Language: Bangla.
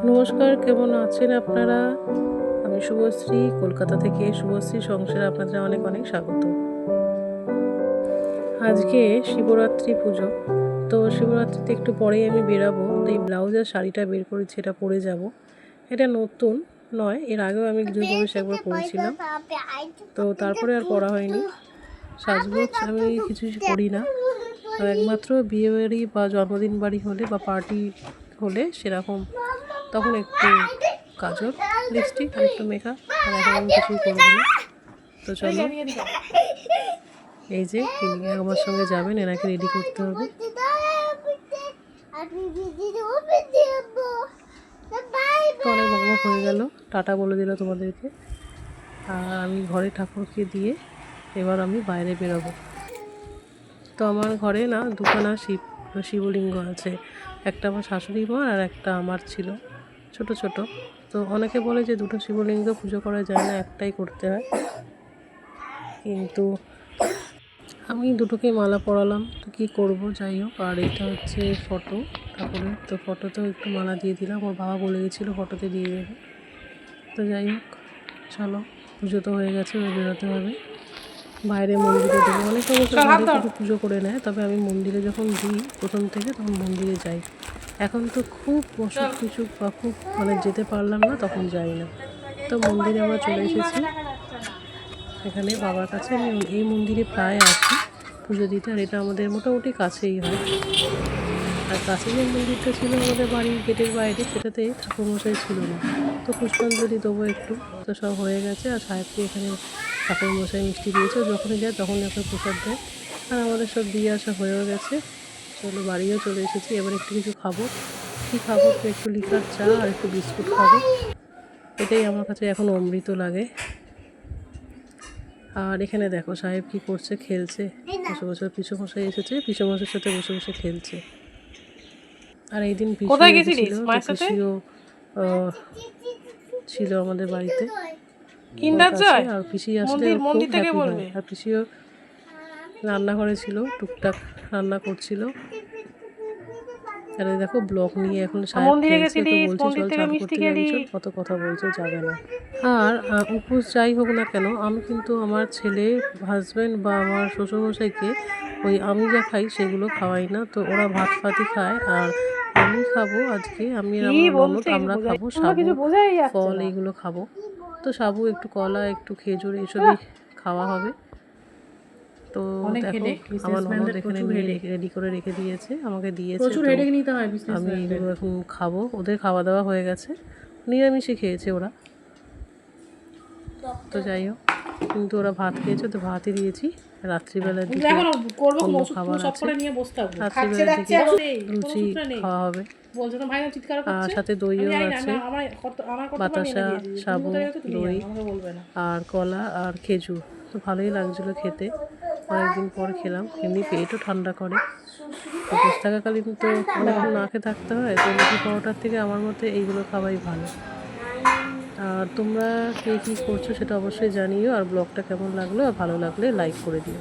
নমস্কার, কেমন আছেন আপনারা? আমি শুভশ্রী, কলকাতা থেকে। শুভশ্রী সংসারে আপনাদের অনেক অনেক স্বাগত। আজকে শিবরাত্রি পুজো, তো শিবরাত্রিতে একটু পরেই আমি বেরাবো। তো এই ব্লাউজ আর শাড়িটা বের করেছি, এটা পরে যাব। এটা নতুন নয়, এর আগেও আমি গৃহপ্রবেশে একবার পরেছিলাম, তো তারপরে আর পরা হয়নি। সাজগোজ আমি কিছু করি না, একমাত্র বিয়ে বাড়ি বা জন্মদিন বাড়ি হলে বা পার্টি হলে সেরকম, তখন একটু কাজল, লিপস্টিক আর একটু মেকআপ, আর এখন আমি কিছুই করবো না। তো চলো, এই যে তিনি আমার সঙ্গে যাবেন, এনাকে রেডি করতে হবে। তো অনেক বকবক হয়ে গেল, টাটা বলে দিল তোমাদেরকে। আর আমি ঘরে ঠাকুরকে দিয়ে এবার আমি বাইরে বেরোবো। তো আমার ঘরে না দুখানা শিবলিঙ্গ আছে, একটা আমার শাশুড়ি মা আর একটা আমার ছিল, ছোট ছোট। তো অনেকে বলে যে দুটো শিবলিঙ্গ পুজো করা যায় না, একটাই করতে হয়, কিন্তু আমি দুটোকে মালা পরালাম। তো কী করবো, যাই হোক। আর এটা হচ্ছে ফটো ঠাকুরের, তো ফটোতেও একটু মালা দিয়ে দিলাম, ওর বাবা বলে গেছিলো ফটোতে দিয়ে দেবে। তো যাই হোক, চলো, পুজো তো হয়ে গেছে, এবার বেরোতে হবে। বাইরে মন্দিরে দেবো, অনেকে অবশ্য ঘরে শুধু পুজো করে নেয়, তবে আমি মন্দিরে যখন দিই প্রথম থেকে, তখন মন্দিরে যাই। এখন তো খুব অসুখ বিসুখ বা খুব যেতে পারলাম না, তখন যাই না। তো মন্দিরে আমরা চলে এসেছি, এখানে বাবার কাছে। আমি এই মন্দিরে প্রায় আসি পুজো দিতে, আর এটা আমাদের মোটামুটি কাছেই হয়। আর কাছে যে মন্দিরটা ছিল আমাদের বাড়ির গেটের বাইরে, সেটাতে ঠাকুরমশাই ছিল না, তো পুষ্পাঞ্জলি দেবো একটু। তো সব হয়ে গেছে, আর সাহেবকে এখানে ঠাকুরমশাই মিষ্টি দিয়েছে, যখনই যায় তখনই ওকে প্রসাদ দেয়। আর আমাদের সব দিয়ে আসা হয়েও গেছে, চলো বাড়িও চলে এসেছি। এবার একটু কিছু খাবো। কী খাবো, তো একটু লিকার চা আর একটু বিস্কুট খাবো, এটাই আমার কাছে এখন অমৃত লাগে। আর এখানে দেখো সাহেব কি করছে, খেলছে বসে বসে। পিসেমশাই এসেছে, পিসেমশাইয়ের সাথে বসে বসে খেলছে। আর এই দিন পিসিও এসেছিল, তো পিসিও ছিল আমাদের বাড়িতে। আর পিসি আসলে খুব হ্যাপি হয়। আর পিসিও রান্নাঘরে ছিল, টুকটাক রান্না করছিল। আর দেখো ব্লগ নিয়ে এখন সাহেব খেলছে, তো বলছে চল চান করতে যাবি, চল। কত কথা বলছে, যাবে না। আর উপোস যাই হোক না কেন, আমি কিন্তু আমার ছেলে, হাজব্যান্ড বা আমার শ্বশুরমশাইকে ওই আমি যা খাই সেগুলো খাওয়াই না। তো ওরা ভাত ফাতি খায়, আর আমি খাবো আজকে, আমি আর আমার ননদ আমরা খাবো সাবু ফল, এইগুলো খাবো। তো সাবু, একটু কলা, একটু খেজুর, এইসবই খাওয়া হবে। তো দেখো আমার ননদ এখানে নিয়ে রেডি করে রেখে দিয়েছে, আমাকে দিয়েছে, আমি এগুলো এখন খাবো। ওদের খাওয়া দাওয়া হয়ে গেছে, নিরামিষই খেয়েছে ওরা। তো যাই হোক, কিন্তু ওরা ভাত খেয়েছে, তো ভাতই দিয়েছি। রাত্রিবেলার দিকে অন্য খাবার আছে, রাত্রিবেলার দিকে লুচি খাওয়া হবে, আর সাথে দইও আছে, বাতাসা, সাবু, দই আর কলা আর খেজুর। তো ভালোই লাগছিলো খেতে, অনেকদিন পর খেলাম। এমনি পেটও ঠান্ডা করে, উপোস থাকাকালীন তো অনেকক্ষণ না খেয়ে থাকতে হয়, তো লুচি পরোটার থেকে আমার মতে এইগুলো খাওয়াই ভালো। আর তোমরা কে কী করছো সেটা অবশ্যই জানিও, আর ব্লগটা কেমন লাগলো, আর ভালো লাগলে লাইক করে দিও।